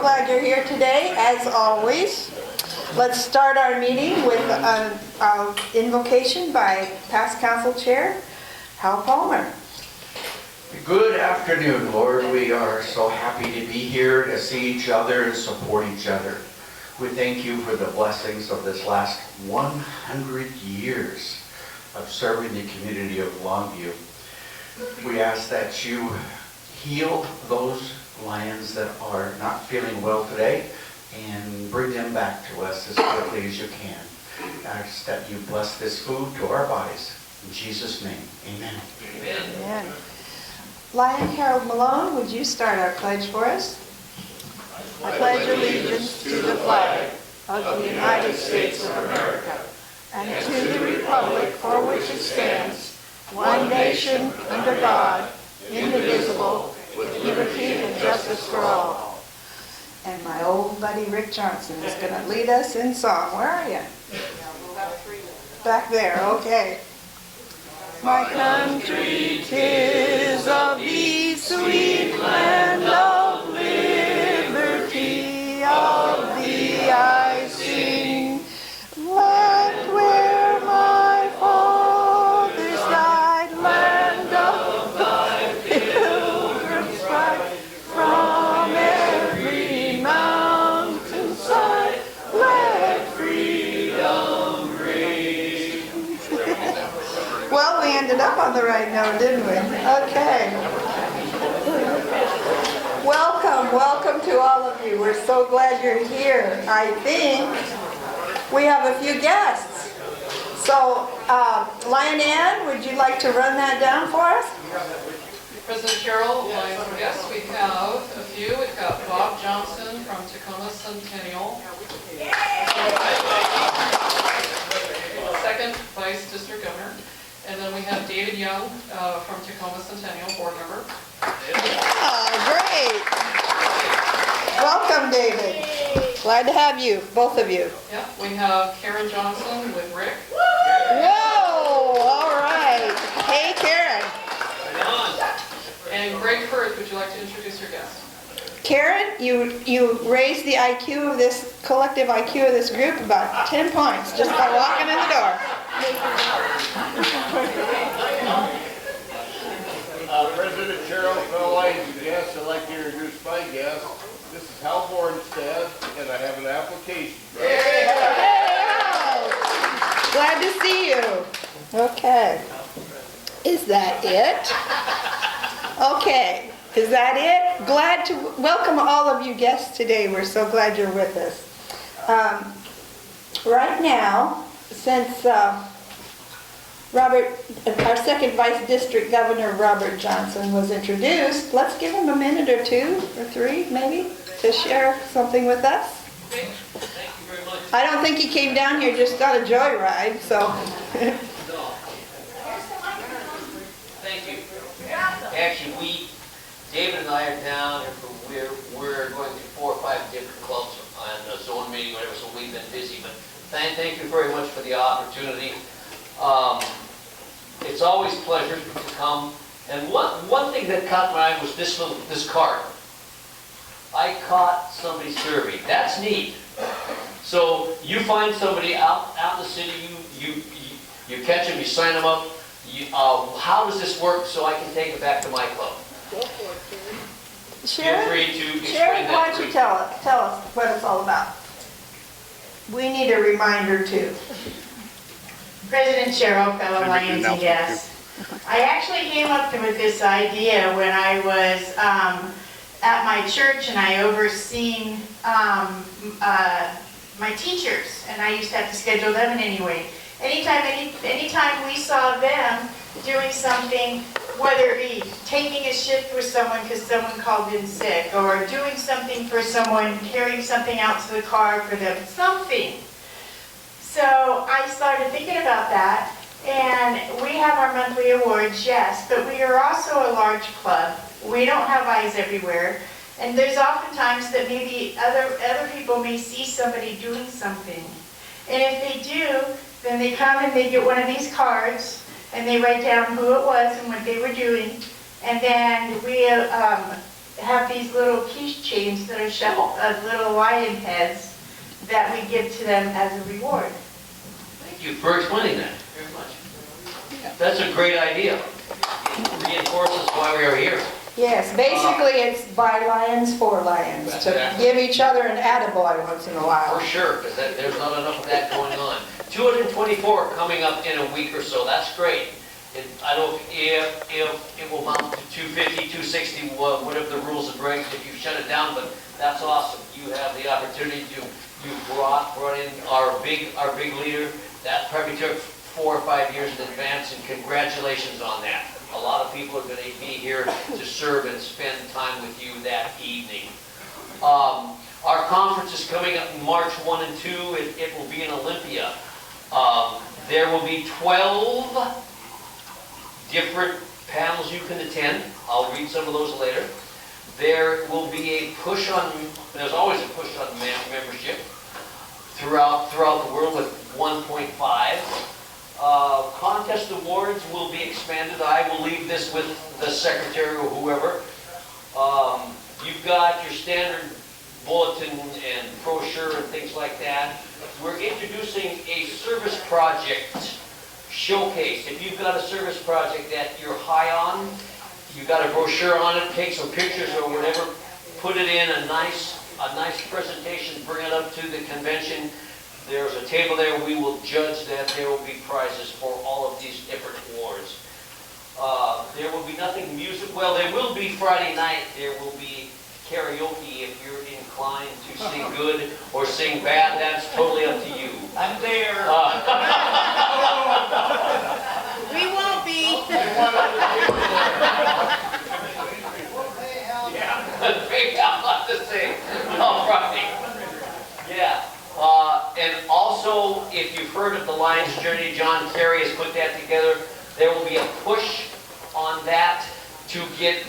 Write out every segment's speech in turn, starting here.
glad you're here today, as always. Let's start our meeting with an invocation by past council chair, Hal Palmer. Good afternoon, Lord. We are so happy to be here to see each other and support each other. We thank you for the blessings of this last 100 years of serving the community of Longview. We ask that you heal those lions that are not feeling well today and bring them back to us as quickly as you can. I ask that you bless this food to our bodies. In Jesus' name, amen. Amen. Lion Harold Malone, would you start our pledge for us? I pledge allegiance to the flag of the United States of America and to the republic for which it stands, one nation, under God, indivisible, with liberty and justice for all. And my old buddy Rick Johnson is going to lead us in song. Where are you? Back there, okay. My country, 'tis of thee, sweet land of liberty, of thee I sing. Land where my fathers died, land of thy pilgrims pride, from every mountainside, let freedom ring. Well, we ended up on the right note, didn't we? Okay. Welcome to all of you. We're so glad you're here. I think we have a few guests. So, Lion Ann, would you like to run that down for us? President Carroll, yes, we have a few. We've got Bob Johnson from Tacoma Centennial. Second Vice District Governor. And then we have David Young from Tacoma Centennial, board member. Oh, great. Welcome, David. Glad to have you, both of you. Yeah, we have Karen Johnson with Rick. Whoa, all right. Hey, Karen. And Greg Firth, would you like to introduce your guest? Karen, you raised the IQ of this, collective IQ of this group about 10 points just by walking in the door. President Cheryl, fellow ladies and guests, I'd like to introduce my guest. This is Hal Bornstead, and I have an application. Hey, Hal. Glad to see you. Okay. Is that it? Okay. Is that it? Glad to welcome all of you guests today. We're so glad you're with us. Right now, since our second Vice District Governor, Robert Johnson, was introduced, let's give him a minute or two, or three maybe, to share something with us. Thank you very much. I don't think he came down here just on a joyride, so. No. Thank you. Actually, David and I are down, and we're going to 4 or 5 different clubs on a zone meeting, whatever, so we've been busy, but thank you very much for the opportunity. It's always a pleasure to come. And one thing that caught my eye was this card. I caught somebody serving. That's neat. So you find somebody out in the city, you catch them, you sign them up. How does this work so I can take it back to my club? Sharon, Feel free to explain Sharon, that why don't to you me. tell us what it's all about? We need a reminder too. President Cheryl, fellow Lions and guests. I actually came up with this idea when I was at my church and I overseen my teachers, and I used to have to schedule them in any way. Anytime we saw them doing something, whether it be taking a shift with someone because someone called in sick, or doing something for someone, carrying something out to the car for them, something. So I started thinking about that, and we have our monthly awards, yes, but we are also a large club. We don't have eyes everywhere, and there's oftentimes that maybe other people may see somebody doing something. And if they do, then they come and they get one of these cards, and they write down who it was and what they were doing, and then we have these little keychains that are shoved, little lion heads that we give to them as a reward. Thank you for explaining that very much. That's a great idea. It reinforces why we are here. Yes, basically it's by lions for lions, to Exactly. give each other an attaboy once in a while. For sure, because there's not enough of that going on. 224 coming up in a week or so, that's great. I don't know if it will mount to 250, 260, whatever the rules and regs, if you shut it down, but that's awesome. You have the opportunity to, you brought in our big leader. That probably took 4 or 5 years in advance, and congratulations on that. A lot of people are going to be here to serve and spend time with you that evening. Our conference is coming up March 1 and 2. It will be in Olympia. There will be 12 different panels you can attend. I'll read some of those later. There will be a push on, there's always a push on membership throughout the world with 1.5. Contest awards will be expanded. I will leave this with the secretary or whoever. You've got your standard bulletin and brochure and things like that. We're introducing a service project showcase. If you've got a service project that you're high on, you've got a brochure on it, take some pictures or whatever, put it in a nice presentation, bring it up to the convention. There's a table there. We will judge that. There will be prizes for all of these different awards. There will be nothing music. Well, there will be Friday night. There will be karaoke if you're inclined to sing good or sing bad. That's totally up to you. I'm there. We won't be. Maybe I'll have to sing. All right. Yeah. And also, if you've heard of the Lion's Journey, John Kerry has put that together. There will be a push on that to get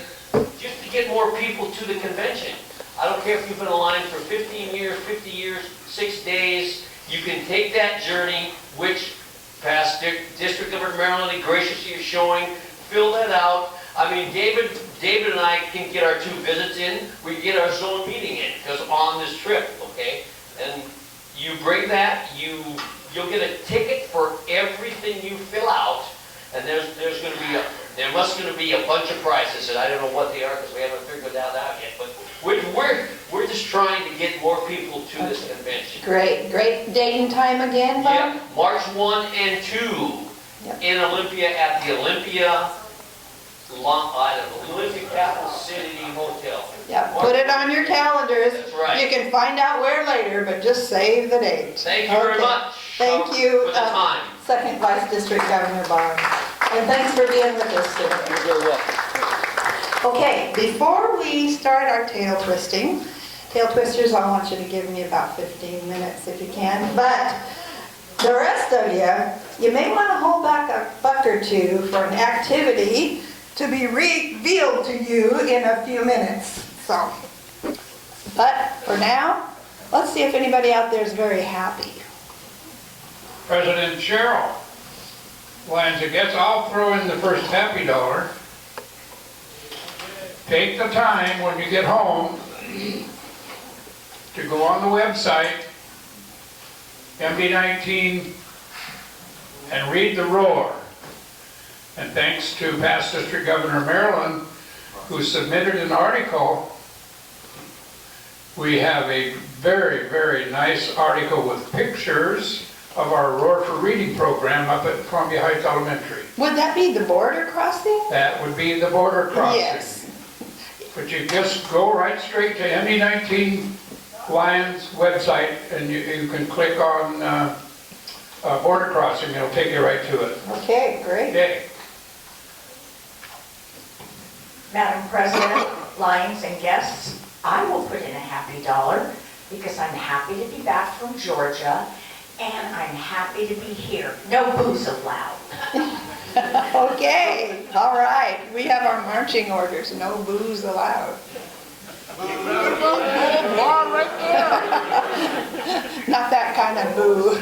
more people to the convention. I don't care if you've been a Lion for 15 years, 50 years, 6 days. You can take that journey, which past District Governor Maryland graciously is showing. Fill that out. I mean, David and I can get our 2 visits in. We get our zone meeting in, because on this trip, okay? And you bring that, you'll get a ticket for everything you fill out, and there must going to be a bunch of prizes, and I don't know what they are because we haven't figured that out yet. But we're just trying to get more people to this convention. Great date and time again, Bob? Yeah, March 1 and 2 Yep. in Olympia at the Olympia Capital City Hotel. Yeah, put it on your calendars. That's right. You can find out where later, but just save the date. Thank you very Okay. much. Thank you, For the time. Second Vice District Governor Barr. And thanks for being with us today. You're very welcome. Okay, before we start our tail twisters, I want you to give me about 15 minutes if you can. But the rest of you may want to hold back a buck or two for an activity to be revealed to you in a few minutes. So, but for now, let's see if anybody out there is very happy. President Cheryl, Lions, I guess I'll throw in the first happy dollar. Take the time when you get home to go on the website, MD19, and read the roar. And thanks to past District Governor Maryland, who submitted an article, we have a very, very nice article with pictures of our Roar for Reading program up at Columbia Heights Elementary. Would that be the border crossing? That would be the border crossing. Yes. But you just go right straight to MD19 Lions website and you can click on border crossing. It'll take you right to it. Okay, great. Okay. Madam President, Lions and guests, I will put in a happy dollar because I'm happy to be back from Georgia and I'm happy to be here. No booze allowed. Okay, all right. We have our marching orders, no booze allowed. Not that kind of boo.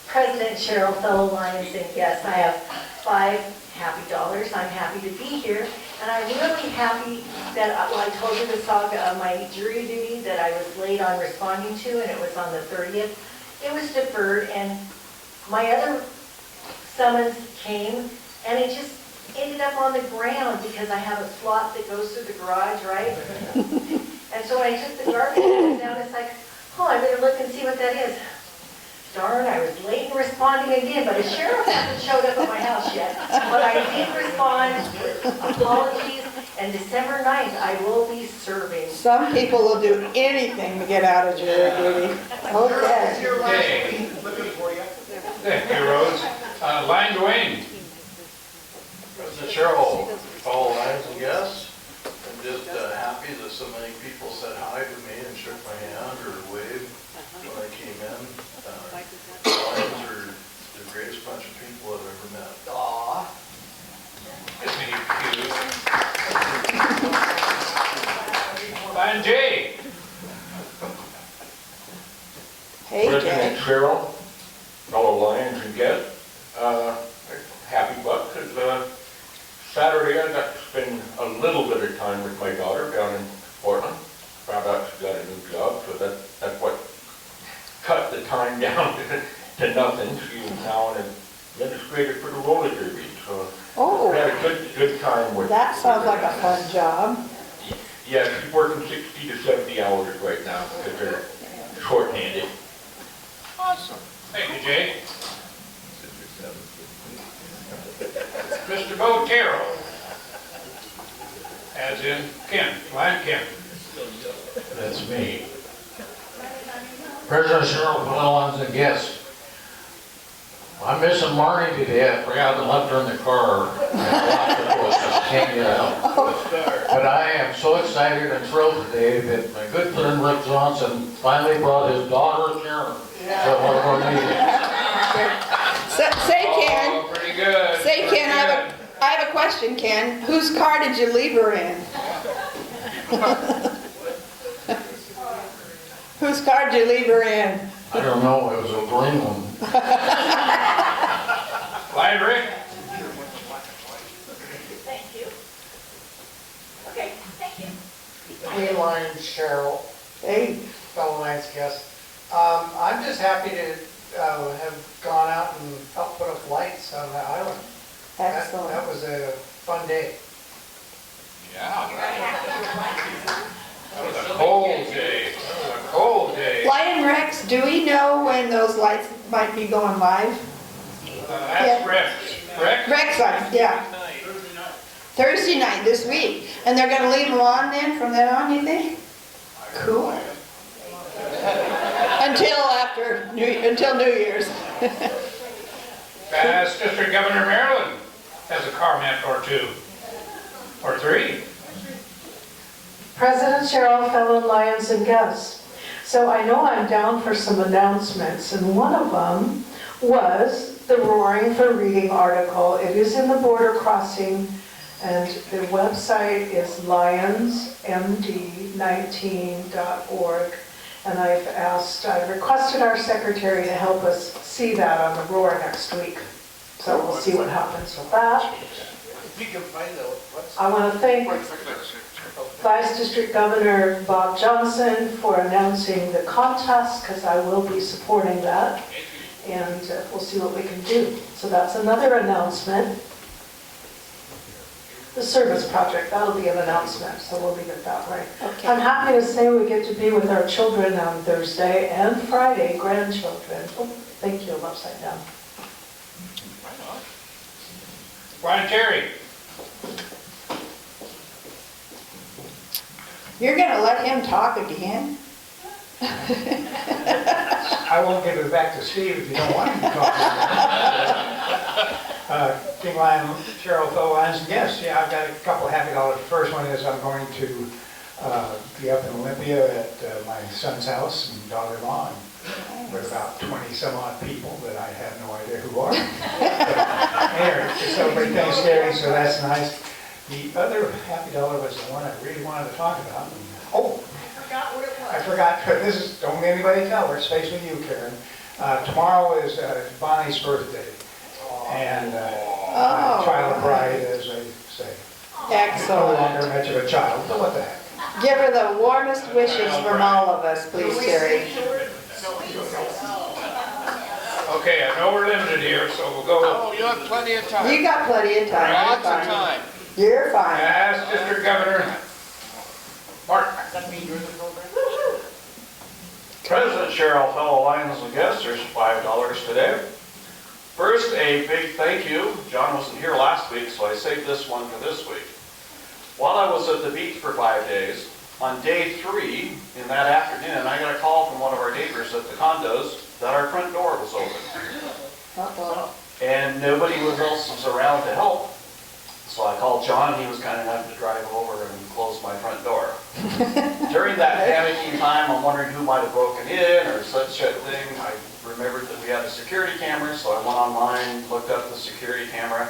President Cheryl, fellow Lions and guests, I have 5 happy dollars. I'm happy to be here. And I'm really happy that, well, I told you the saga of my jury duty that I was late on responding to, and it was on the 30th. It was deferred, and my other summons came, and it just ended up on the ground because I have a slot that goes through the garage, right? And so when I took the garbage down, it's like, oh, I better look and see what that is. Darn, I was late in responding again, but the sheriff hasn't showed up at my house yet. But I did respond, apologies, and December 9th, I will be serving. Some people will do anything to get out of jury duty. Okay. Okay. Thank you, Rose. Lion Dwayne. President Cheryl, fellow Lions and guests, I'm just happy that so many people said hi to me and shook my hand or waved when I came in. Lions are the greatest bunch of people I've ever met. Aw. Isn't he cute? Lion J. Hey, Jay. President Cheryl, fellow Lions and guests, happy buck, because Saturday I got to spend a little bit of time with my daughter down in Portland. Found out she got a new job, so that's what cut the time down to nothing. She is now an administrator for the roller derby, so Oh, had a good time with. that sounds like a fun job. Yeah, she's working 60 to 70 hours right now because they're short-handed. Awesome. Thank you, Jay. Mr. Bo Carroll. As in Ken, Lion Ken. That's me. President Cheryl, fellow Lions and guests, I'm missing Marnie today. I forgot I left her in the car. I can't get out. But I am so excited and thrilled today that my good friend Rick Johnson finally brought his daughter Karen to one of our meetings. Say, Ken, Oh, pretty good. say, Ken, Pretty I have a question, Ken. Whose car did you leave her in? Whose car did you leave her in? I don't know, it was a green one. Lion Rick. Thank you. Okay, thank you. Hey, Lion Cheryl, Hey, fellow Lions guests. I'm just happy to have gone out and helped put up lights on the island. That excellent. was a fun day. Yeah. That was a cold day. That was a cold day. Lion Rex, do we know when those lights might be going live? That's Rex. Rex? Rex lights, yeah. Thursday night this week. And they're gonna leave them on then, from then on, you think? Cool. Until New Year's. Past District Governor Maryland has a comment or two. Or three. President Cheryl, fellow Lions and guests. So I know I'm down for some announcements, and one of them was the Roaring for Reading article. It is in the Border Crossing, and the website is lionsmd19.org. And I've requested our secretary to help us see that on the Roar next week. So we'll see what happens with that. If you can find out what's. I want to thank Vice District Governor Bob Johnson for announcing the contest, because I will be supporting that. And we'll see what we can do. So that's another announcement. The service project, that'll be an announcement, so we'll leave it that way. Okay. I'm happy to say we get to be with our children on Thursday and Friday, grandchildren. Oh, thank you, I'm upside down. Lion Terry. You're gonna let him talk again? I won't give it back to Steve if you don't want him to talk. King Lion, Cheryl, fellow Lions and guests. Yeah, I've got a couple of happy dollars. The first one is I'm going to be up in Olympia at my son's house and daughter-in-law, and with about 20 some odd people that I have no idea who are. Anyway, to celebrate Thanksgiving, so that's nice. The other happy dollar was the one I really wanted to talk about. Oh, I forgot, but this is, don't let anybody tell her, it stays with you, Karen. Tomorrow is Bonnie's birthday. And Oh. Child pride, as I say. No Excellent. longer much of a child, but what the heck. Give her the warmest wishes from all of us, please, Terry. Okay, I know we're limited here, so we'll go. Oh, you have plenty of time. You got plenty of time. You're Lots of fine. time. You're fine. Ask District Governor Mark. President Cheryl, fellow Lions and guests, there's $5 today. First, a big thank you. John wasn't here last week, so I saved this one for this week. While I was at the beach for 5 days, on day 3, in that afternoon, I got a call from one of our neighbors at the condos that our front door was open. Uh-oh. And nobody else was around to help. So I called John, he was kind enough to drive over and close my front door. During that panicking time, I'm wondering who might have broken in or such a thing. I remembered that we had a security camera, so I went online, looked up the security camera.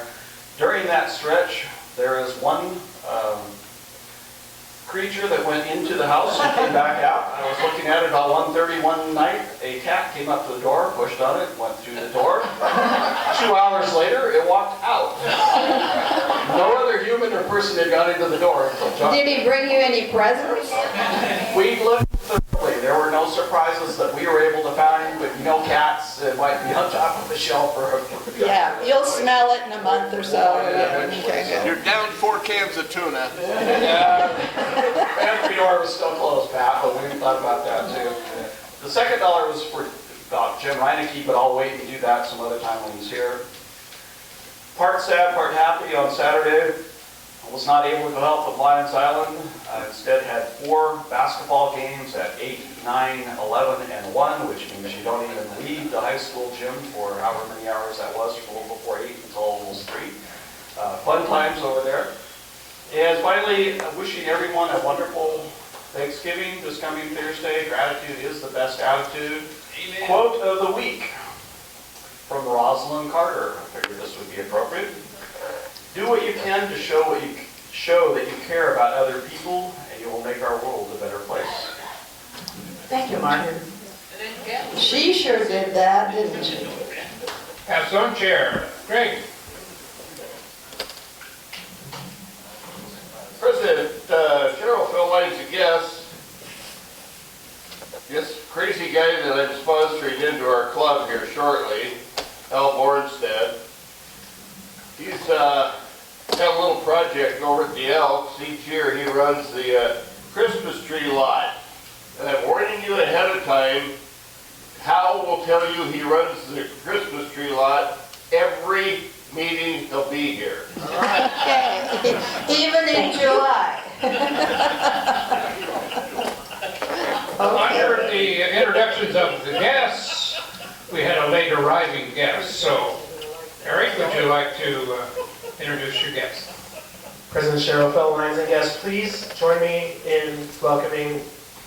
During that stretch, there is one creature that went into the house and came back out. I was looking at it about 1:30 one night. A cat came up to the door, pushed on it, went through the door. 2 hours later, it walked out. No other human or person had gone into the door until John. Did he bring you any presents? We looked thoroughly. There were no surprises that we were able to find, but no cats. It might be on top of the shelf or. Yeah, you'll smell it in a month or so. Okay, good. You're down 4 cans of tuna. The door was still closed, Pat, but we thought about that too. The second $1 was for Jim Reineke, but I'll wait and do that some other time when he's here. Part sad, part happy. On Saturday, I was not able to go help with Lions Island. I instead had 4 basketball games at 8, 9, 11, and 1, which means you don't even leave the high school gym for however many hours that was, from a little before 8 until almost 3. Fun times over there. And finally, wishing everyone a wonderful Thanksgiving this coming Thursday. Gratitude is the best attitude. Amen. Quote of the week from Rosalind Carter. I figured this would be appropriate. Do what you can to show that you care about other people, and you will make our world a better place. Thank you, Mark. She sure did that, didn't she? Have some chair. Greg. President Cheryl Phil Lines and guests, this crazy guy that I'm sponsoring into our club here shortly, Al Bornstead, he's got a little project over at the Elks. Each year he runs the Christmas tree lot. And I'm warning you ahead of time, Hal will tell you he runs the Christmas tree lot every meeting he'll be here. Okay, even in July. Under the introductions of the guests, we had a late arriving guest. So, Eric, would you like to introduce your guest? President Cheryl, fellow Lions and guests, please join me in welcoming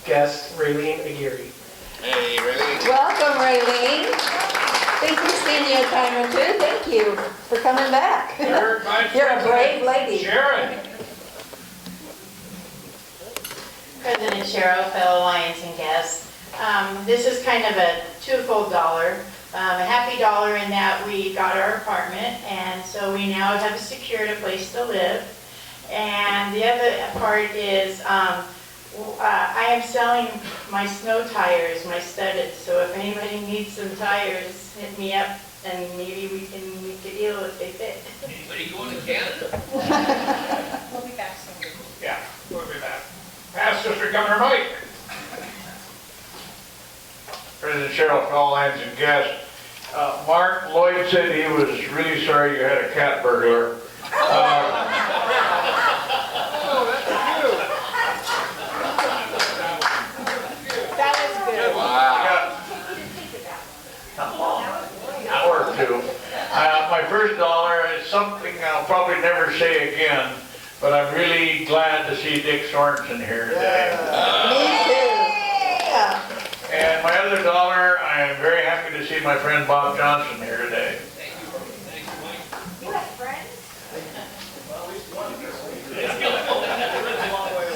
guest Raylene Aguirre. Hey, Raylene. Welcome, Raylene. I think we've seen you a time or two. Thank you for coming back. You're a brave lady. Sharon. President Cheryl, fellow Lions and guests, this is kind of a twofold dollar. A happy dollar in that we got our apartment, and so we now have secured a place to live. And the other part is I am selling my snow tires, my studded, so if anybody needs some tires, hit me up and maybe we can make a deal if they fit. Anybody going to Canada? We'll be back soon. Yeah, we'll be back. Past District Governor Mike. President Cheryl, fellow Lions and guests, Mark Lloyd said he was really sorry you had a cat burglar. That was good. Wow. An hour or two. My first dollar is something I'll probably never say again, but I'm really glad to see Dick Sorensen here today. Me too. Yeah. And my other dollar, I am very happy to see my friend Bob Johnson here today. You have friends?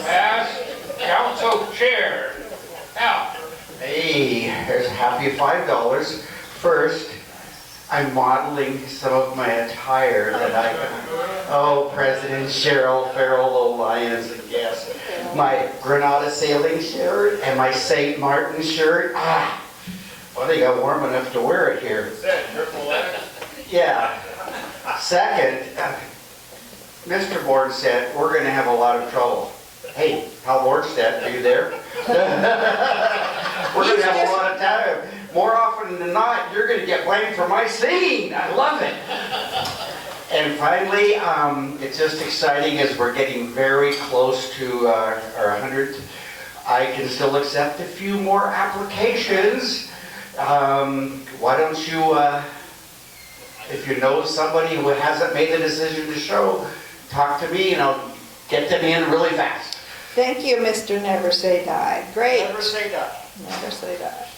Past Council Chair. Al. Hey, here's a happy $5. First, I'm modeling some of my attire that I got. Oh, President Cheryl Farrell, Lions and Guests. My Granada sailing shirt and my St. Martin shirt. Well, they got warm enough to wear it here. Yeah. Second, Mr. Bornstedt, we're going to have a lot of trouble. Hey, Hal Bornstedt, are you there? We're going to have a lot of time. More often than not, you're going to get blamed for my singing. I love it. And finally, it's just exciting as we're getting very close to our 100th. I can still accept a few more applications. Why don't you, if you know somebody who hasn't made the decision to show, talk to me and I'll get them in really fast. Thank you, Mr. Never Say Die. Great. Never say die. Never say die.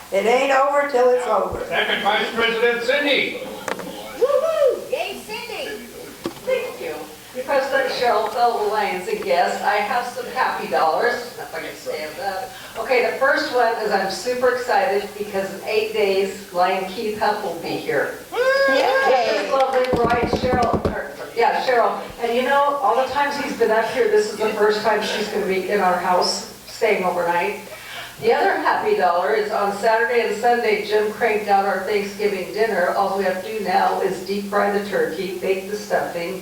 It ain't over till it's over. Second Vice President Cindy. Woo-hoo! Yay, Cindy! Thank you. President Cheryl, fellow Lions and guests, I have some happy dollars, if I can stand up. Okay, the first one is I'm super excited because in 8 days, Lion Keith Huff will be here. Yay! His lovely bride, Cheryl. Cheryl. And you know, all the times he's been up here, this is the first time she's going to be in our house, staying overnight. The other happy dollar is on Saturday and Sunday, Jim cranked out our Thanksgiving dinner. All we have to do now is deep fry the turkey, bake the stuffing,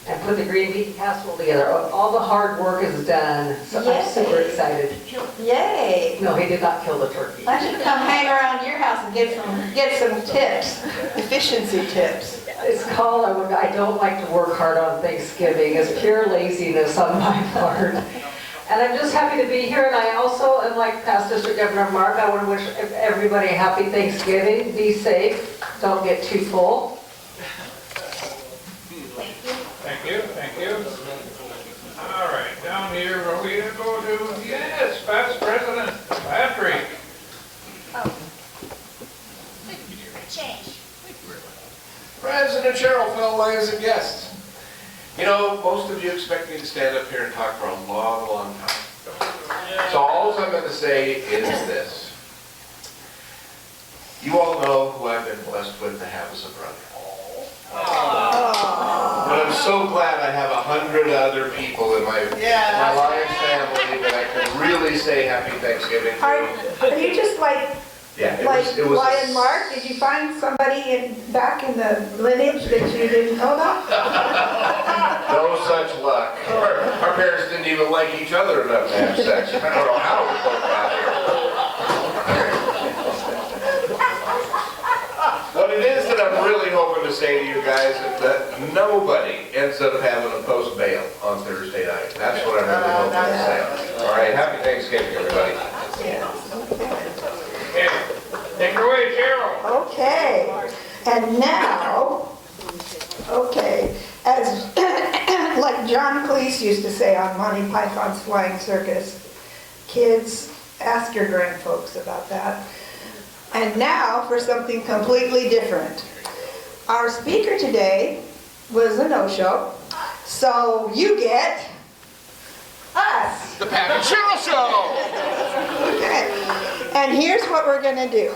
and put the green bean casserole together. All the hard work is done, so I'm super excited. Yay! No, he did not kill the turkey. I should come hang around your house and get some tips, efficiency tips. It's called, I don't like to work hard on Thanksgiving. It's pure laziness on my part. And I'm just happy to be here, and I also am like past District Governor Mark. I want to wish everybody a happy Thanksgiving. Be safe. Don't get too full. Thank you, thank you. All right, down here, are we going to go to, yes, Vice President Patrick. Change. President Cheryl, fellow Lions and guests. You know, most of you expect me to stand up here and talk for a long, long time. So all I'm going to say is this. You all know who I've been blessed with to have as a brother. But I'm so glad I have 100 other people in my Lions family that I can really say Happy Thanksgiving to. Are you just like it was Lion Mark? Did you find somebody back in the lineage that you didn't know about? No such luck. Our parents didn't even like each other enough to have sex. I don't know how we both got here. What it is that I'm really hoping to say to you guys is that nobody ends up having a post bail on Thursday night. That's what I'm really hoping to say. All right, happy Thanksgiving, everybody. Take it away, Cheryl. Okay, and now, as like John Cleese used to say on Monty Python's Flying Circus, kids, ask your grandfolks about that. And now for something completely different. Our speaker today was a no-show, so you get us. The Pat and Cheryl Show! Okay. And here's what we're going to do.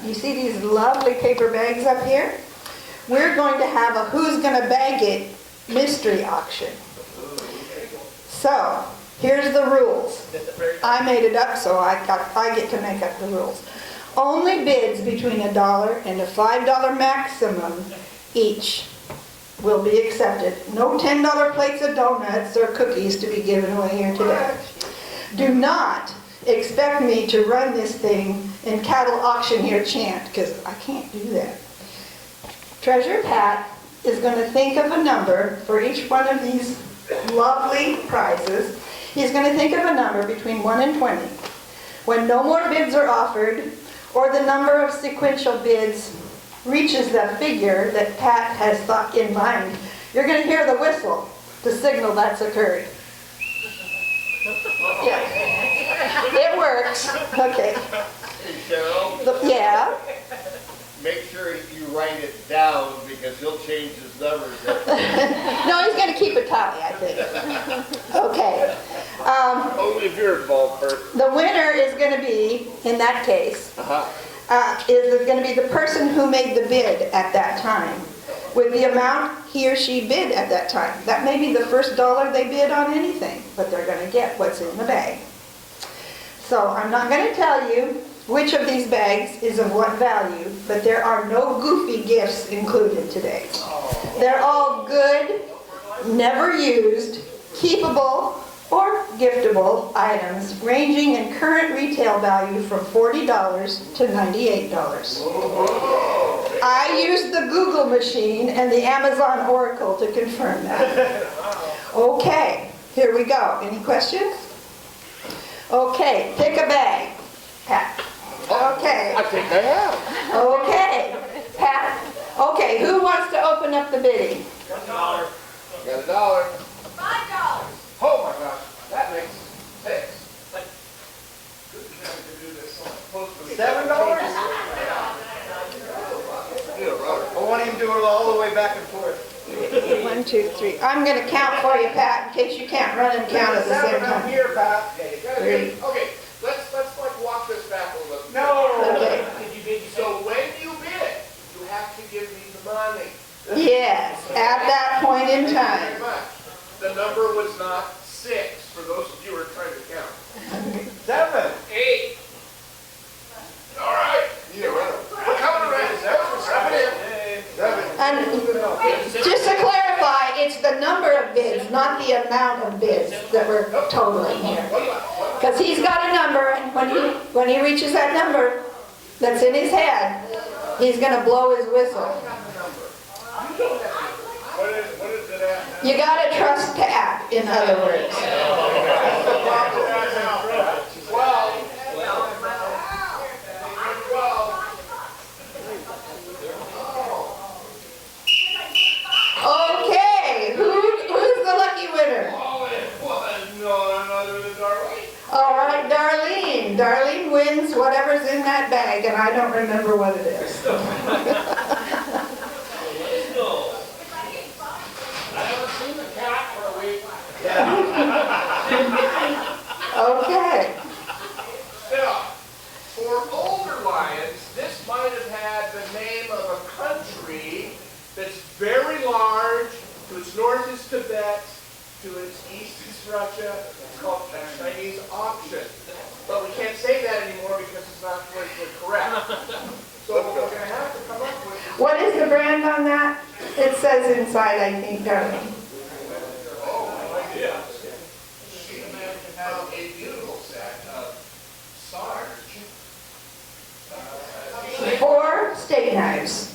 You see these lovely paper bags up here? We're going to have a Who's Gonna Bag It mystery auction. So, here's the rules. I made it up, so I get to make up the rules. Only bids between $1 and a $5 maximum each will be accepted. No $10 plates of donuts or cookies to be given away here today. Do not expect me to run this thing in cattle auctioneer chant, because I can't do that. Treasurer Pat is going to think of a number for each one of these lovely prizes. He's going to think of a number between 1 and 20. When no more bids are offered, or the number of sequential bids reaches the figure that Pat has thought in mind, you're going to hear the whistle to signal that's occurred. Yeah. It works. Okay. Cheryl? Yeah? Make sure you write it down because he'll change his numbers. No, he's going to keep a tally, I think. Okay. Only if you're involved first. The winner is going to be, in that case, is going to be the person who made the bid at that time, with the amount he or she bid at that time. That may be the first dollar they bid on anything, but they're going to get what's in the bag. So I'm not going to tell you which of these bags is of what value, but there are no goofy gifts included today. They're all good, never used, keepable, or giftable items ranging in current retail value from $40 to $98. I used the Google machine and the Amazon Oracle to confirm that. Okay, here we go. Any questions? Okay, pick a bag. Pat. Okay. I think I have. Okay, Pat. Okay, who wants to open up the bidding? $1. Got $1. $5. Oh my gosh, that makes 6. $7? I want him to do it all the way back and forth. 1, 2, 3. I'm going to count for you, Pat, in case you can't run and count at the same Down time. here, Pat. 3. Okay, let's like walk this back a little bit. No. Okay. So when you bid, you have to give me the money. Yes, at that point in Thank you time. very much. The number was not 6, for those of you who are trying to count. 7. 8. All right. We're coming around. 7 in. 7. And just to clarify, it's the number of bids, not the amount of bids that we're totaling here. Because he's got a number, and when he reaches that number that's in his head, he's going to blow his whistle. What is it at? You got to trust Pat, in other words. 12. Okay, who's the lucky winner? Oh, it was none other than Darlene. All right, Darlene. Darlene wins whatever's in that bag, and I don't remember what it is. I haven't seen the cat for a week. Okay. Now, for older lions, this might have had the name of a country that's very large. To its north is Tibet, to its east is Russia. It's called a Chinese auction. But we can't say that anymore because it's not politically correct. So what we're going to have to come up with... What is the brand on that? It says inside, I think, Darlene. Oh, no idea. She have a beautiful set of SARS. 4 steak knives.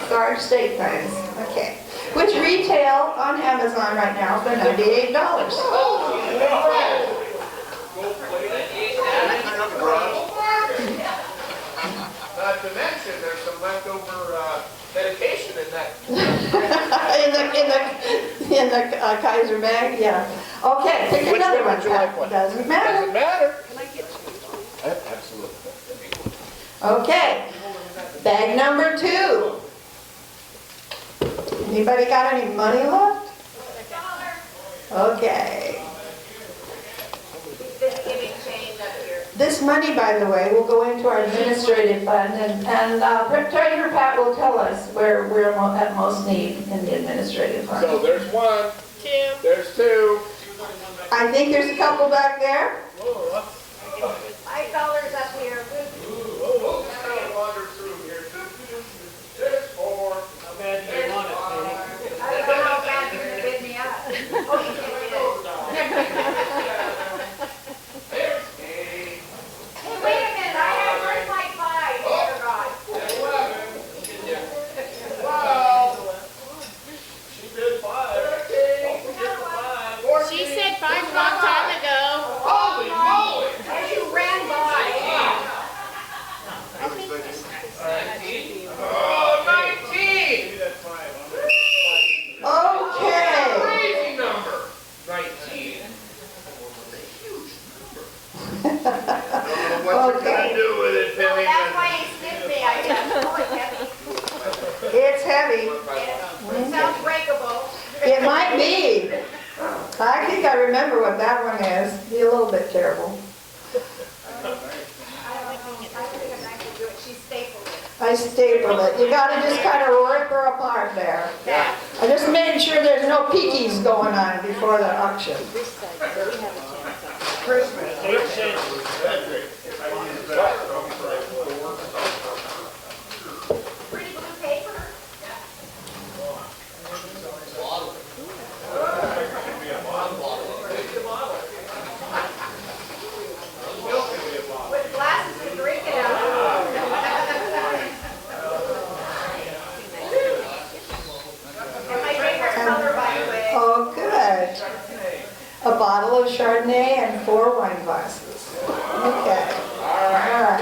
Sarge steak knives. Okay. Which retail on Amazon right now for $98. Not to mention, there's some leftover medication in that. in the Kaiser bag, yeah. Okay, pick Which another one one. would you like one? Doesn't matter. Doesn't matter. Absolutely. Okay, bag number 2. Anybody got any money left? Okay. This money, by the way, will go into our administrative fund, and Treasurer Pat will tell us where we're at most need in the administrative fund. So there's 1. There's 2. I think there's a couple back there. $5 up here. We'll just kind of wander through here. There's 4. How bad do you want it, Penny? I don't know how bad you're gonna bid me up. Oh, you can bid it. There's 8. Hey, wait a minute, I have, where's my 5? Dear God. 11. 12. She bid 5. 13. Don't forget the 5. 14. She said 5 a long time ago. Holy moly! As you ran by. 19. Oh, 19! Okay. Crazy number. 19. That's a huge number. I don't know what you're gonna do with it, Penny. That's why he sniffed me, I guess. Oh, it's heavy. It's heavy. It sounds breakable. It might be. I think I remember what that one is. Be a little bit careful. I stapled it. You gotta just kind of rip her apart there. Yeah. I just made sure there's no peekies going on before the auction. Pretty blue paper. With glasses to drink it out of. And my favorite color, by the way. Oh, good. A bottle of Chardonnay and 4 wine glasses. Okay. All right.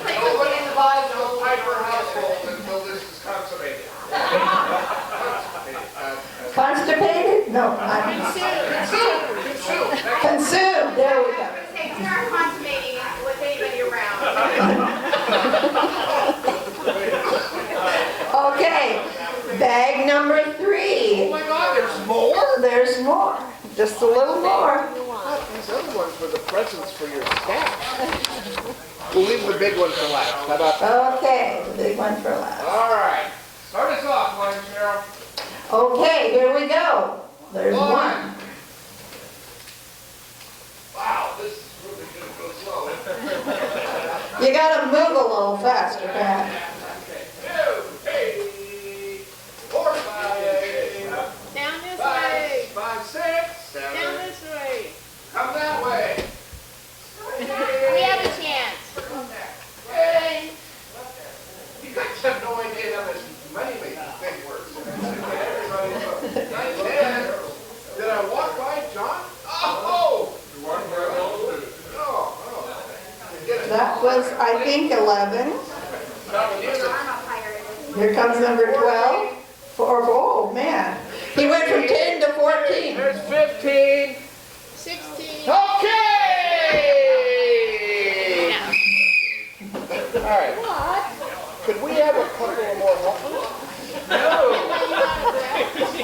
Nobody buys no Piper household until this is consummated. Constipated? No, consumed. There we go. We aren't consummating with anybody around. Okay, bag number 3. Oh my God, there's more? There's more, just a little more. These other ones were the presents for your staff. We'll leave the big one for last. How about that? Okay, the big one for last. All right. Start us off, Lion Cheryl. Okay, here we go. There's one. Wow, this is really going to go slow. You gotta move a little faster, Pat. 2, 3, 4, 5, Down this way. 5, 6, 7. Down this way. Come that way. We have a chance. Hey. You guys have no idea how this money-making thing works. 9, 10. Did I walk by John? Oh! You walked by That was, I think, 11. Here comes number 12. Oh, man. He went from 10 to 14. There's 15. 16. Okay! All right. Could we have a couple of more helpers? No!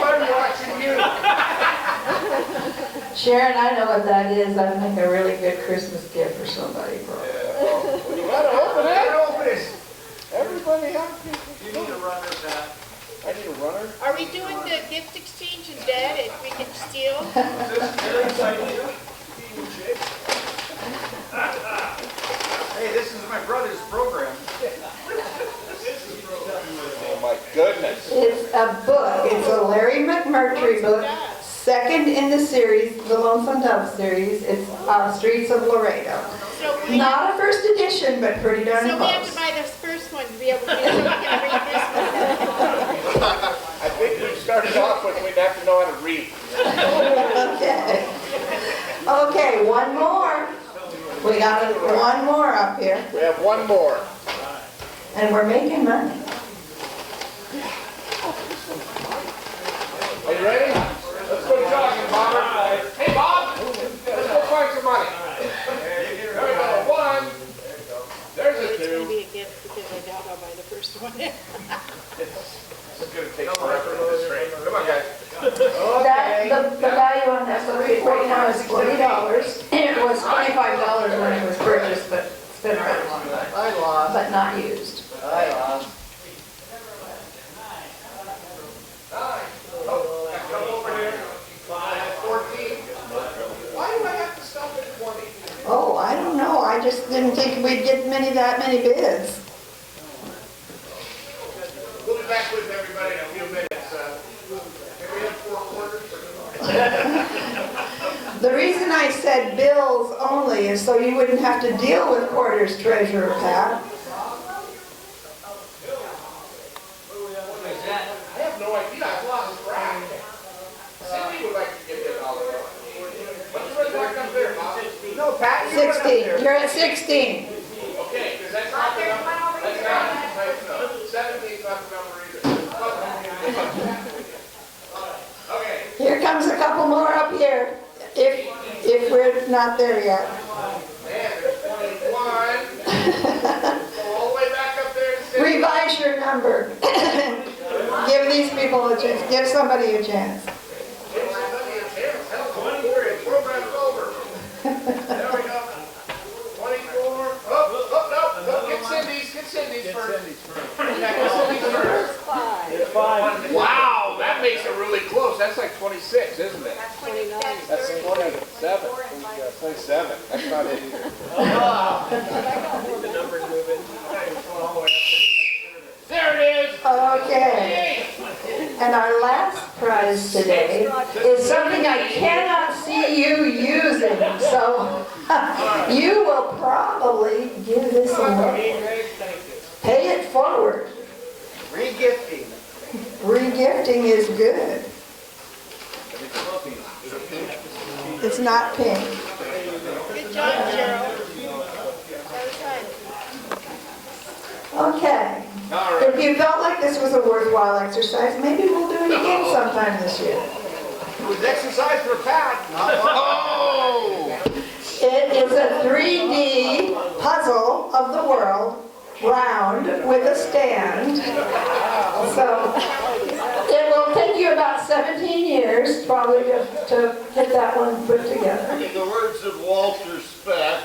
I'm watching you. Sharon, I know what that is. That'd make a really good Christmas gift for somebody, bro. You gotta open it. Open it. Everybody happy. You need a runner, Pat. I need a runner. Are we doing the gift exchange in debt if we can steal? Hey, this is my brother's program. Oh my goodness. It's a book. It's a Larry McMurtry book. Second in the series, the Lonesome Dove series. It's Streets of Laredo. So we Not a first edition, but pretty darn So we have to close. buy this first one to be able to read, so we can read this one. I think we started off with we'd have to know how to read. Okay. Okay, one more. We got one more up here, We have one more. and we're making money. Are you ready? Let's go jogging, Bob. Hey, Bob! Let's go find some money. There we go. 1. There's a It's going to 2. be a gift because I doubt I'll buy the first one. It's gonna take forever to this train. Come on, guys. The value on that book right now is $40. It was $25 when it was purchased, but it's been around long enough. I lost. But not used. I lost. 9. Oh, come over here. 14. Why do I have to stop at 20? Oh, I don't know. I just didn't think we'd get that many bids. We'll be back with everybody in a few minutes. Can we have 4 quarters? The reason I said bills only is so you wouldn't have to deal with quarters treasurer, Pat. I have no idea. I've lost track. Cindy would like to give you $1. What's the red mark up there, Bob? No, Pat, you went up 16. there. You're at 16. Okay, because that's not the number. That's not the type number. 17's not the number either. Okay. Here comes a couple more up here, if we're not there yet. Man, there's 21. Go all the way back up there to 6. Revise your number. Give these people a chance. Give somebody a chance. Give somebody a chance. Hell, 24, your program's over. There we go. 24. Oh, 26, isn't it? That's 27. 27. That's not it either. The numbers moving. There it is! Okay. And our last prize today is something I cannot see you using, so you will probably give this away. Pay it forward. Regifting. Regifting is good. It's not pink. Good job, Cheryl. Okay. If you felt like this was a worthwhile exercise, maybe we'll do it again sometime this year. It was exercise for Pat. Oh! It is a 3D puzzle of the world, round, with a stand. So it will take you about 17 years probably to get that one put together. In the words of Walter Speck,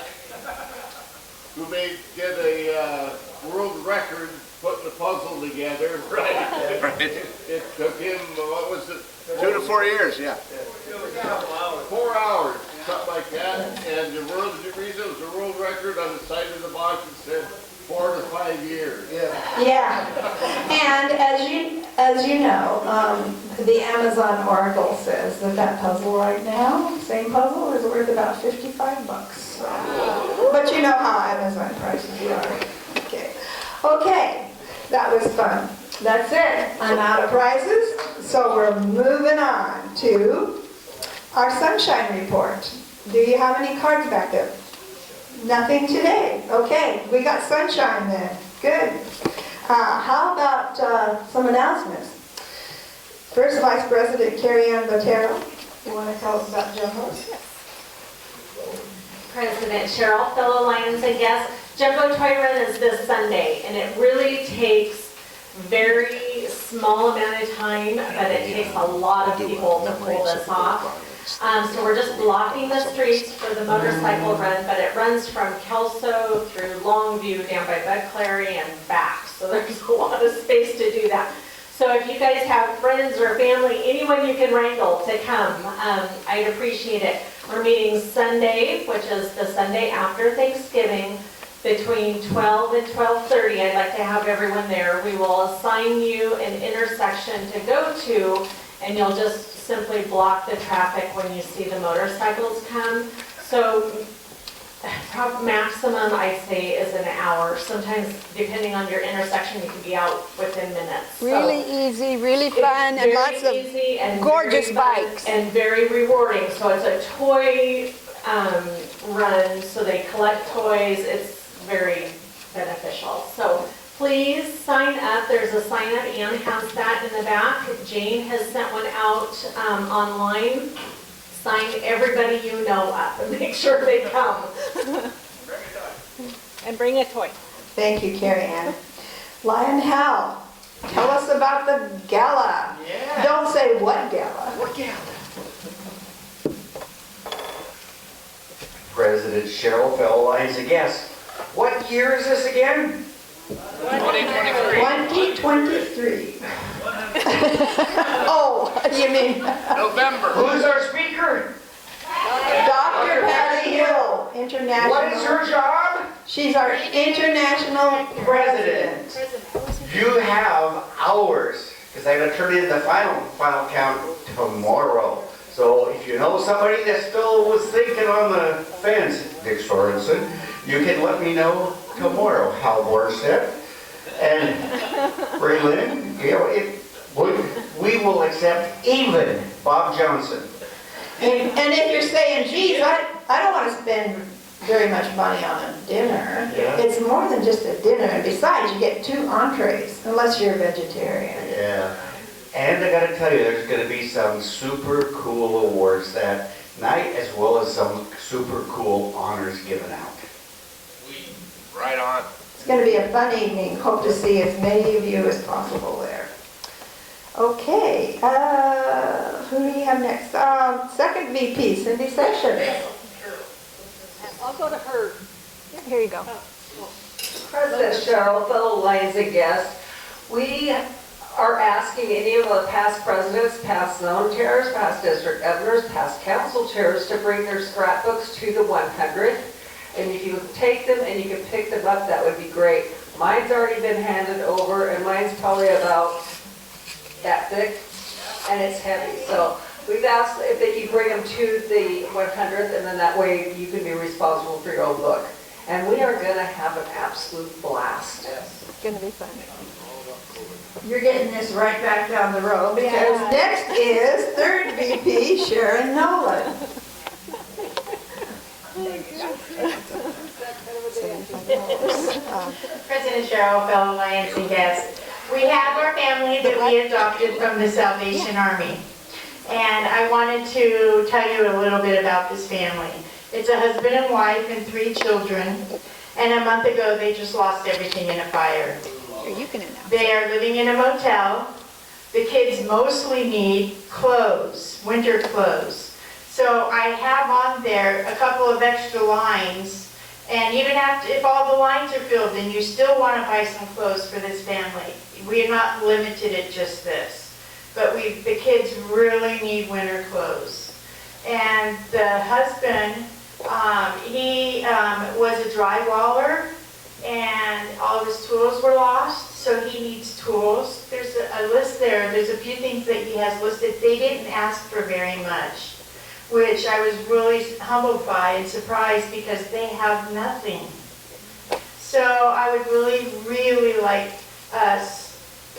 who did a world record putting the puzzle together. Right. It took him, what was it? 2 to 4 years, yeah. 4 hours, something like that. And the reason it was a world record on the side of the box, it said 4 to 5 years. Yeah. And as you know, the Amazon Oracle says that puzzle right now, same puzzle, is worth about $55. But you know how Amazon prices are. Okay, that was fun. That's it. I'm out of prizes, so we're moving on to our sunshine report. Do you have any cards back there? Nothing today. Okay, we got sunshine then. Good. How about some announcements? First, Vice President Carrie Ann Botero, you want to tell us about Jumbo's? President Cheryl, fellow Lions and guests, Jumbo Toy Run is this Sunday, and it really takes very small amount of time, but it takes a lot of people to pull this off. So we're just blocking the streets for the motorcycle run, but it runs from Kelso through Longview down by Bud Clary and back. So there's a lot of space to do that. So if you guys have friends or family, anyone you can wrangle to come, I'd appreciate it. We're meeting Sunday, which is the Sunday after Thanksgiving, between 12 and 12:30. I'd like to have everyone there. We will assign you an intersection to go to, and you'll just simply block the traffic when you see the motorcycles come. So maximum, I'd say, is an hour. Sometimes, depending on your intersection, you can be out within minutes. Really easy, really fun, and lots of gorgeous bikes. And very rewarding. So it's a toy run, so they collect toys. It's very beneficial. So please sign up. There's a sign up. Ann has that in the back. Jane has sent one out online. Sign everybody you know up and make sure they come. And bring a toy. Thank you, Carrie Ann. Lion Hal, tell us about the gala. Yeah. Don't say what gala. What gala? President Cheryl, fellow Lions and guests. What year is this again? 2023. 2023. Oh, you mean November. Who's our speaker? Dr. Patty Hill, international. What is her job? She's our international president. You have hours, because I gotta turn in the final count tomorrow. So if you know somebody that still was thinking on the fence, Dick Sorensen, you can let me know tomorrow. Hal Borstead and Ray Lynn, you know, we will accept even Bob Johnson. And if you're saying, geez, I don't want to spend very much money on a dinner. Yeah. It's more than just a dinner. And besides, you get 2 entrees, unless you're a vegetarian. Yeah. And I gotta tell you, there's gonna be some super cool awards that night, as well as some super cool honors given out. Right on. It's going to be a fun evening. Hope to see as many of you as possible there. Okay, who do you have next? Second VP, Cindy Sessions. I'll go to her. Here you go. President Cheryl, fellow Lions and guests, we are asking any of the past presidents, past zone chairs, past district governors, past council chairs to bring their scrapbooks to the 100. And if you take them and you can pick them up, that would be great. Mine's already been handed over, and mine's probably about that thick, and it's heavy. So we've asked if they can bring them to the 100th, and then that way you can be responsible for your own book. And we are gonna have an absolute blast. It's gonna be fun. You're getting this right back down the road, because next is 3rd VP Sharon Nolan. President Cheryl, fellow Lions and guests, we have our family that we adopted from the Salvation Army. And I wanted to tell you a little bit about this family. It's a husband and wife and 3 children. And a month ago, they just lost everything in a fire. You can announce. They are living in a motel. The kids mostly need clothes, winter clothes. So I have on there a couple of extra lines. And even after, if all the lines are filled and you still want to buy some clothes for this family, we are not limited at just this. But the kids really need winter clothes. And the husband, he was a drywaller, and all of his tools were lost, so he needs tools. There's a list there. There's a few things that he has listed. They didn't ask for very much, which I was really humbled by and surprised because they have nothing. So I would really, really like us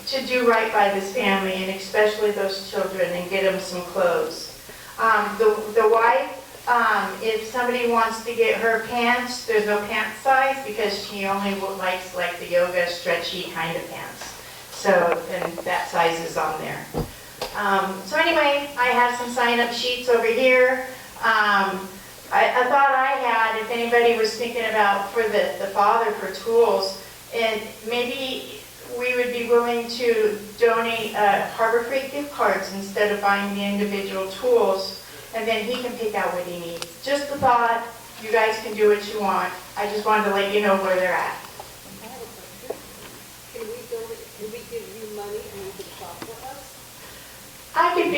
to do right by this family, and especially those children, and get them some clothes. The wife, if somebody wants to get her pants, there's no pant size because she only likes like the yoga stretchy kind of pants. So, and that size is on there. So anyway, I have some sign-up sheets over here. I thought I had, if anybody was thinking about for the father for tools, and maybe we would be willing to donate Harbor Freight gift cards instead of buying the individual tools, and then he can pick out what he needs. Just a thought. You guys can do what you want. I just wanted to let you know where they're at. Can we give you money and you can shop with us? I could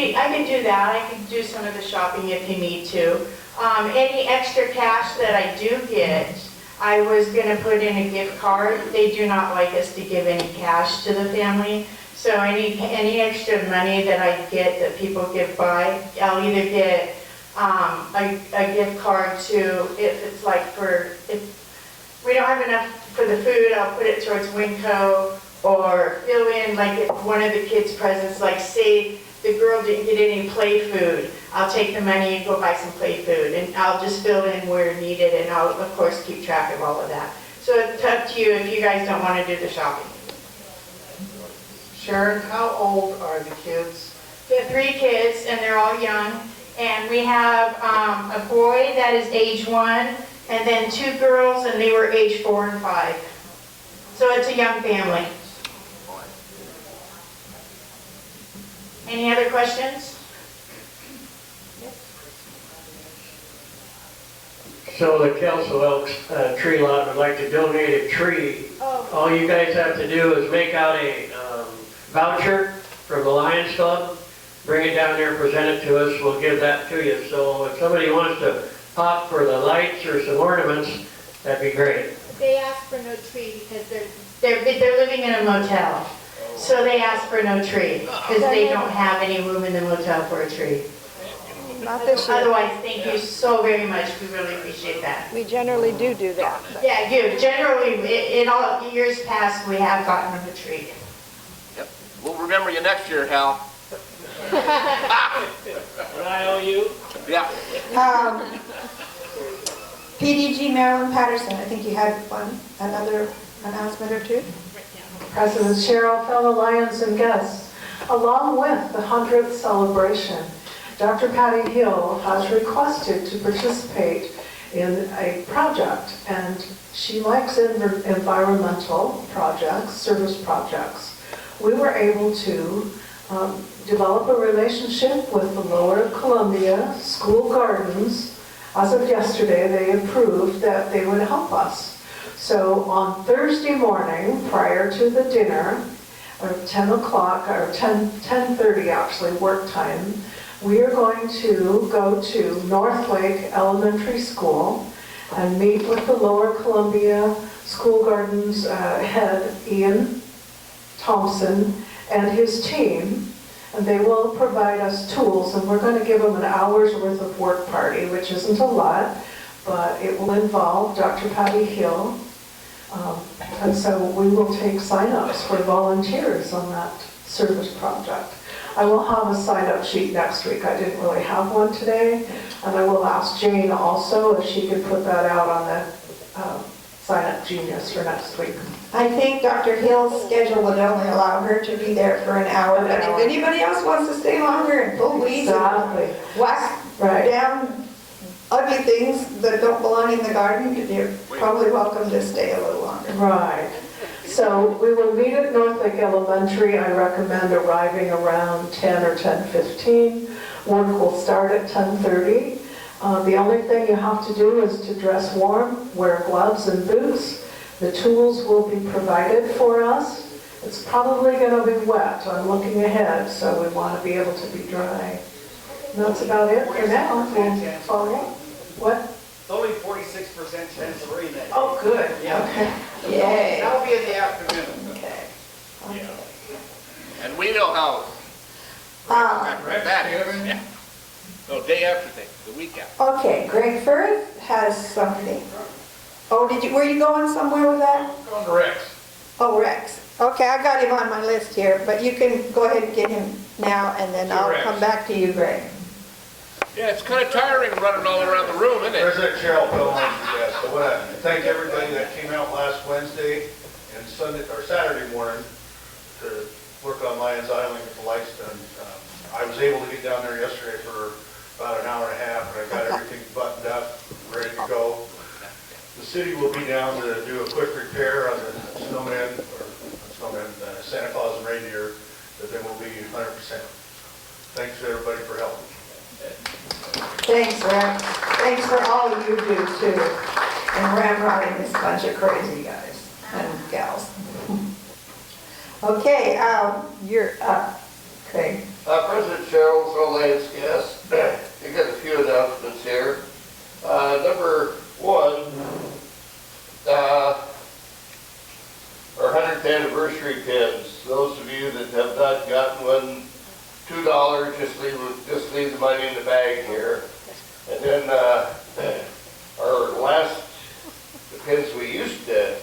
do that. I could do some of the shopping if you need to. Any extra cash that I do get, I was gonna put in a gift card. They do not like us to give any cash to the family. So any extra money that I get that people give by, I'll either get a gift card to, if it's like if we don't have enough for the food, I'll put it towards Winco, or fill in like if one of the kids' presents, like say the girl didn't get any play food, I'll take the money and go buy some play food, and I'll just fill in where needed, and I'll of course keep track of all of that. So it's up to you if you guys don't want to do the shopping. Sharon, how old are the kids? We have 3 kids, and they're all young, and we have a boy that is age 1, and then 2 girls, and they were age 4 and 5. So it's a young family. Any other questions? So the Kelso Elks tree lot would like to donate a tree. All you guys have to do is make out a voucher from the Lions Club, bring it down there, present it to us, we'll give that to you. So if somebody wants to pop for the lights or some ornaments, that'd be great. They asked for no tree because they're living in a motel. So they asked for no tree because they don't have any room in the motel for a tree. Not this year. Otherwise, thank you so very much. We really appreciate that. We generally do that. but- Yeah, you, generally, in all years past, we have gotten them a tree. Yep. We'll remember you next year, Hal. And I owe you? Yeah. PDG Marilyn Patterson, I think you had another announcement or two? President Cheryl, fellow Lions and guests, along with the 100th celebration, Dr. Patty Hill has requested to participate in a project, and she likes environmental projects, service projects. We were able to develop a relationship with the Lower Columbia School Gardens. As of yesterday, they approved that they would help us. So on Thursday morning, prior to the dinner, or 10 o'clock, or 10:30 actually, work time, we are going to go to North Lake Elementary School and meet with the Lower Columbia School Gardens head, Ian Thompson, and his team. And they will provide us tools, and we're going to give them an hour's worth of work party, which isn't a lot, but it will involve Dr. Patty Hill. And so we will take sign-ups for volunteers on that service project. I will have a sign-up sheet next week. I didn't really have one today. And I will ask Jane also if she could put that out on the Sign-up Genius for next week. I think Dr. Hill's schedule would only allow her to be there for an hour, but if anybody else wants to stay longer and pull weeds Exactly. and whack down ugly things that don't belong in the garden, you're probably welcome to stay a little longer. Right. So we will meet at North Lake Elementary. I recommend arriving around 10 or 10:15. Work will start at 10:30. The only thing you have to do is to dress warm, wear gloves and boots. The tools will be provided for us. It's probably going to be wet. I'm looking ahead, so we want to be able to be dry. And that's about it for now. We'll follow up. What? It's only 46% chance of rain that day. Oh, good. Yeah. Okay. Yay. That'll be in the afternoon. Okay. And we know how. That is, yeah. No, day after thing, the week after. Okay, Greg Firth has something. Oh, were you going somewhere with that? Going to Rex. Oh, Rex. Okay, I got him on my list here, but you can go ahead and get him now, and then I'll come back to you, Greg. Yeah, it's kind of tiring running all around the room, isn't it? President Cheryl Pell, yes. I want to thank everybody that came out last Wednesday and Saturday morning to work on Lions Island, get the lights done. I was able to get down there yesterday for about an hour and a half, and I got everything buttoned up, ready to go. The city will be down to do a quick repair on the Santa Claus and reindeer, but then we'll be 100%. Thanks to everybody for helping. Thanks, Rex. Thanks for all you do, too, and ramrodding this bunch of crazy guys and gals. Okay, you're up, Craig. President Cheryl's our latest guest. You got a few announcements here. Number one, our 100th anniversary pins. Those of you that have not gotten one, $2, just leave the money in the bag here. And then our last, the pins we used to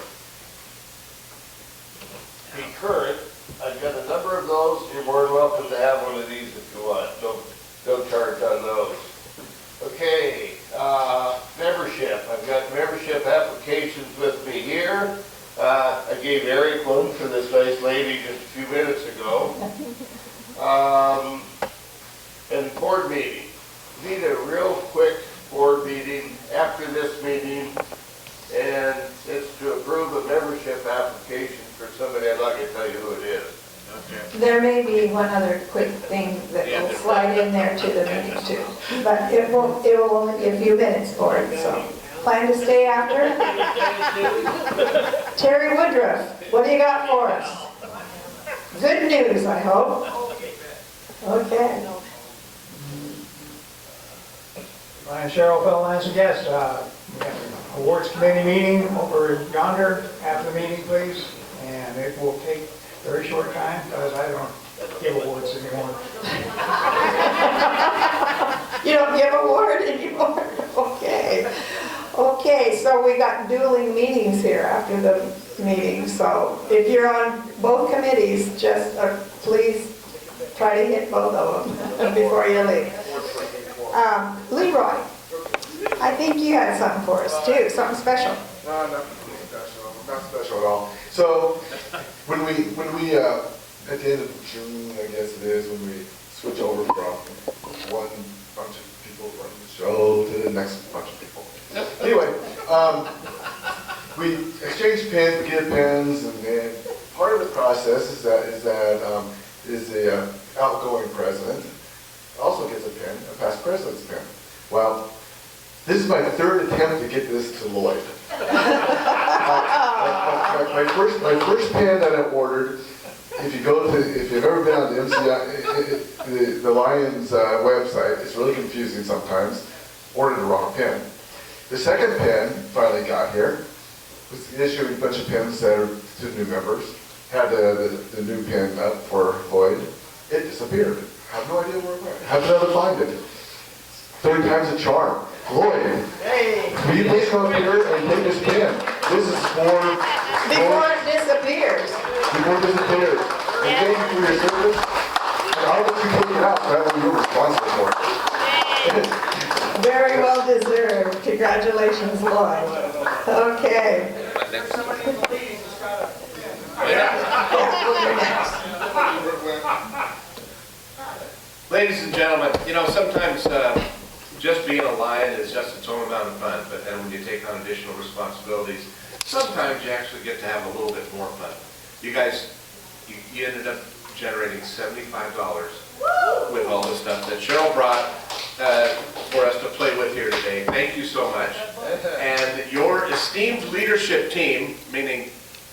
be current, I've got a number of those. You're more than welcome to have one of these if you want. No charge on those. Okay, membership. I've got membership applications with me here. I gave Eric one for this nice lady just a few minutes ago. And board meeting. Need a real quick board meeting after this meeting, and it's to approve a membership application for somebody. I'm not going to tell you who it is. There may be one other quick thing that will slide in there to the meeting too, but it will only be a few minutes for it, so plan to stay after. Terry Woodruff, what do you got for us? Good news, I hope. Okay. Ryan Cheryl, fellow Lions and guests, we have an awards committee meeting over yonder after the meeting, please. And it will take a very short time because I don't give awards anymore. You don't give award anymore? Okay. Okay, so we got dueling meetings here after the meeting. So if you're on both committees, just please try to hit both of them before you leave. Leroy, I think you had something for us too, something special. No, nothing special, not special at all. So when we at the end of June, I guess it is, when we switch over from one bunch of people running the show to the next bunch of people. Anyway, we exchange pins, we get pins, and then part of the process is that the outgoing president also gets a pin, a past president's pin. Well, this is my third attempt to get this to Lloyd. My first pin that I ordered if you've ever been on the MCI, the Lions website, it's really confusing sometimes. Ordered the wrong pin. The second pin finally got here. Was issuing a bunch of pins that are to new members. Had the new pin up for Lloyd. It disappeared. Have no idea where it went. Have to ever find it. 3 times the charm. Lloyd, will you please come up here and take this pin? This is for Before it disappears. before it disappears. And thank you for your service. And I'll let you take it out. That way you're responsible for it. Very well deserved. Congratulations, Lloyd. Okay. Ladies and gentlemen, you know, sometimes just being a Lion is just its own amount of fun, but then when you take on additional responsibilities, sometimes you actually get to have a little bit more fun. You guys, you ended up generating $75 with all the stuff that Cheryl brought for us to play with here today. Thank you so much. And your esteemed leadership team, meaning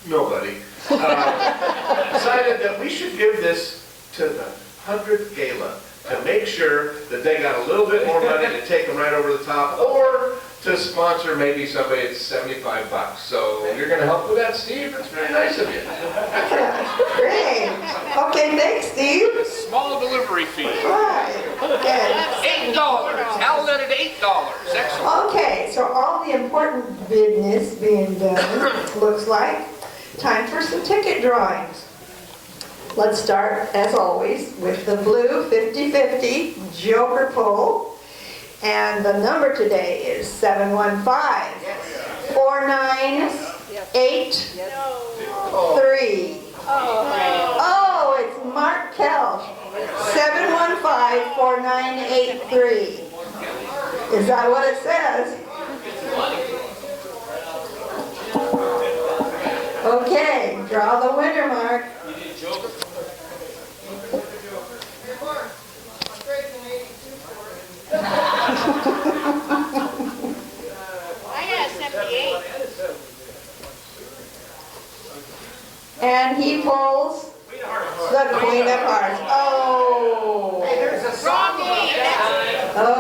nobody, decided that we should give this to the 100th Gala to make sure that they got a little bit more money to take them right over the top, or to sponsor maybe somebody at $75. So you're going to help with that, Steve? That's very nice of you. Great. Okay, thanks, Steve. Small delivery fee. Right. Okay. $8. Held it at $8. Excellent. Okay, so all the important business being done, looks like. Time for some ticket drawings. Let's start, as always, with the blue 50/50 Joker pull. And the number today is 715-4983. Oh, it's Mark Kelch. 715-4983. Is that what it says? Okay, draw the winner, Mark. I got 78. And he pulls the Queen of Hearts. Oh!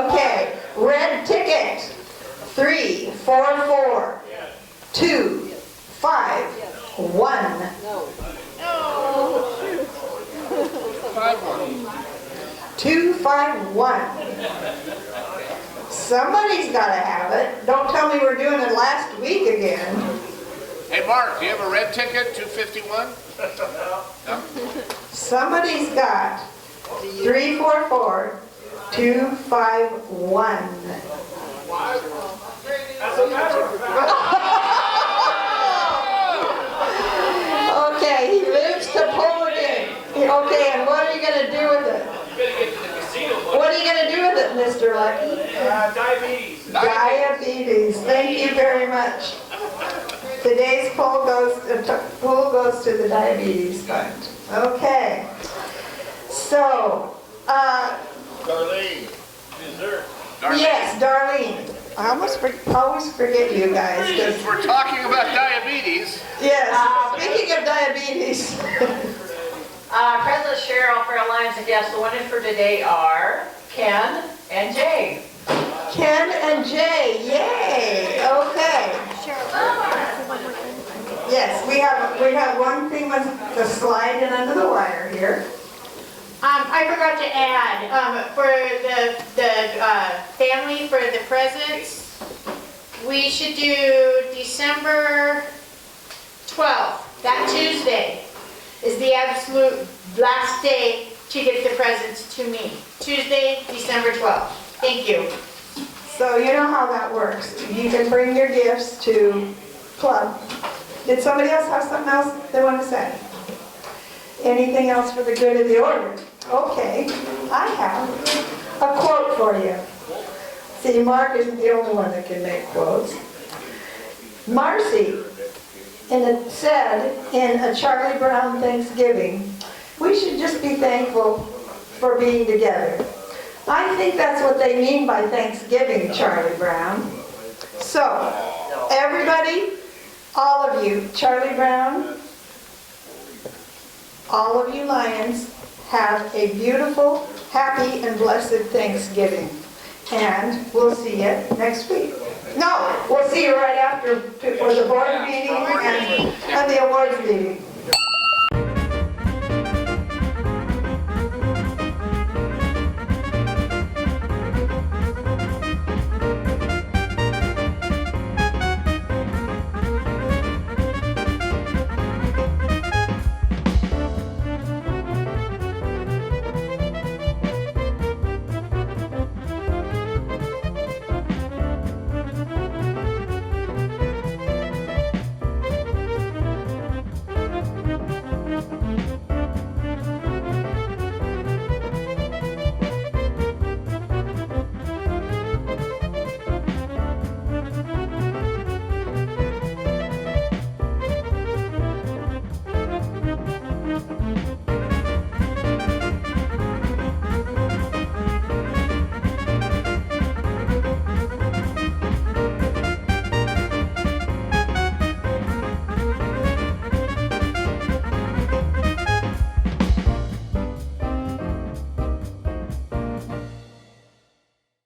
Okay, red ticket. 344-251. 251. Somebody's got to have it. Don't tell me we're doing it last week again. Hey, Mark, do you have a red ticket, 251? No? Somebody's got 344-251. Okay, he lives to pull it in. Okay, and what are you going to do with it? What are you going to do with it, Mr. Lucky? Diabetes. Diabetes. Thank you very much. Today's poll goes to the diabetes fund. Okay. So, Darlene, dessert. yes, Darlene. I always forget you guys. Since we're talking about diabetes. Yes, speaking of diabetes. President Cheryl for Alliance and Guests, the winners for today are Ken and Jay. Ken and Jay, yay! Okay. Yes, we have one thing with the slide in under the wire here. I forgot to add, for the family, for the presents, we should do December 12th, that Tuesday, is the absolute last day to get the presents to me. Tuesday, December 12th. Thank you. So you know how that works. You can bring your gifts to club. Did somebody else have something else they want to say? Anything else for the good of the order? Okay, I have a quote for you. See, Mark isn't the only one that can make quotes. Marcy said in a Charlie Brown Thanksgiving, we should just be thankful for being together. I think that's what they mean by Thanksgiving, Charlie Brown. So, everybody, all of you, Charlie Brown, all of you Lions have a beautiful, happy, and blessed Thanksgiving. And we'll see you next week. No, we'll see you right after for the board meeting and the awards meeting.